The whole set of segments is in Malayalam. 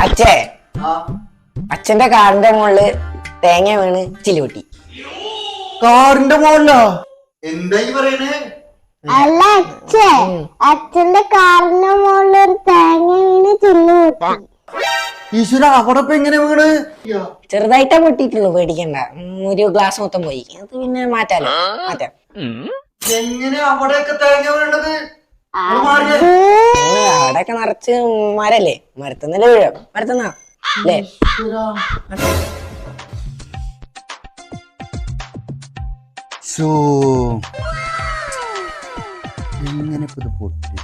അച്ഛേ, അച്ഛന്റെ കാറിന്റെ മുകളില് തേങ്ങ വീണ് ചില്ലുപൊട്ടി. കാറിന്റെ മുകളിലോ? എന്തായി പറയണേ? അല്ല അച്ഛേ, അച്ഛന്റെ കാറിന്റെ മുകളിൽ ഒരു തേങ്ങ വീണ് ചില്ലുപൊട്ടി. ഈശ്വര, അവിടെ ഇപ്പൊ എങ്ങനെ വീണ്? ചെറുതായിട്ടാ പൊട്ടിയിട്ടുള്ളൂ, പേടിക്കണ്ട. ഒരു ഗ്ലാസ് മൊത്തം പോയി, അത് പിന്നെ മാറ്റാം. എങ്ങനെ അവിടെയൊക്കെ തേങ്ങ വീണത്? അവിടെയൊക്കെ നിറച്ച് മരല്ലേ, മരത്തുന്നല്ലേ വീഴാം, മരത്തുന്ന അല്ലേ? എങ്ങനെ ഇത് പൊട്ടി?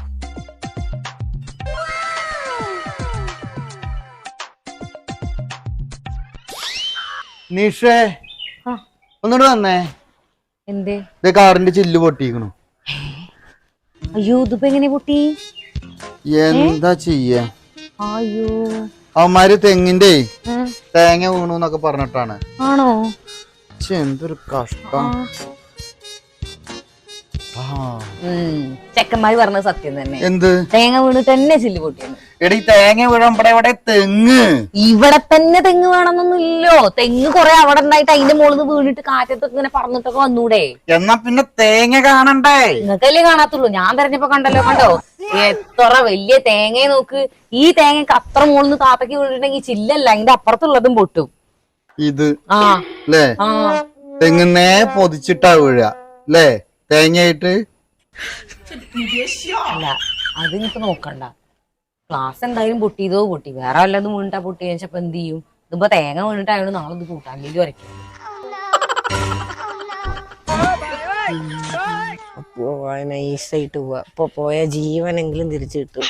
നിഷേ, ഒന്നുകൂടെ വന്നേ. എന്തേ? കാറിന്റെ ചില്ല് പൊട്ടിക്കണു. അയ്യോ, ഇതിപ്പോ എങ്ങനെ പൊട്ടി? എന്താ ചെയ്യാ? അയ്യോ, അവന്മാര് തെങ്ങിന്റെ തേങ്ങ വീണു എന്നൊക്കെ പറഞ്ഞിട്ടാണ്. ആണോ? എന്തൊരു കഷ്ടം. ചെക്കന്മാര് പറഞ്ഞത് സത്യം തന്നെ. എന്ത്? തേങ്ങ വീണ് തന്നെ ചില്ല് പൊട്ടിയാണ്. എടി, തേങ്ങ വീഴാൻ ഇവിടെ തെങ്ങ്. ഇവിടെ തന്നെ തെങ്ങ് വേണമെന്നൊന്നും ഇല്ലോ. തെങ്ങ് കൊറേ അവിടെ ഉണ്ടായിട്ട് അതിന്റെ മുകളിൽ വീണിട്ട് കാറ്റത്തൊക്കെ ഇങ്ങനെ പറന്നിട്ടൊക്കെ വന്നൂടെ? എന്നാ പിന്നെ തേങ്ങ കാണണ്ടേ? നിങ്ങൾക്കല്ലേ കാണാത്തുള്ളൂ, ഞാൻ തെരഞ്ഞപ്പോ കണ്ടല്ലോ. കണ്ടോ എത്ര വലിയ തേങ്ങയെ നോക്ക്. ഈ തേങ്ങക്ക് അത്ര മുകളിൽ താത്തക്ക് വീണിട്ടുണ്ടെങ്കിൽ ചില്ലല്ല, അതിന്റെ അപ്പുറത്തുള്ളതും പൊട്ടും. ഇത് അല്ലേ? തെങ്ങന്നേ പൊതിച്ചിട്ടാ വീഴ അല്ലേ തേങ്ങയായിട്ട്? അല്ല, അത് ഇനിയിപ്പോ നോക്കണ്ട. ക്ലാസ് എന്തായാലും പൊട്ടിയതോ പൊട്ടി, വേറെ വല്ലതും വീണിട്ടാ പൊട്ടി വെച്ചപ്പോ എന്ത് ചെയ്യും? ഇതിപ്പോ തേങ്ങ വീണിട്ടായോണ്ട് നാളെ ഇത് കൂട്ടാൻ വരയ്ക്കും. നൈസായിട്ട് പോവാ. ഇപ്പൊ പോയ ജീവനെങ്കിലും തിരിച്ചു കിട്ടും.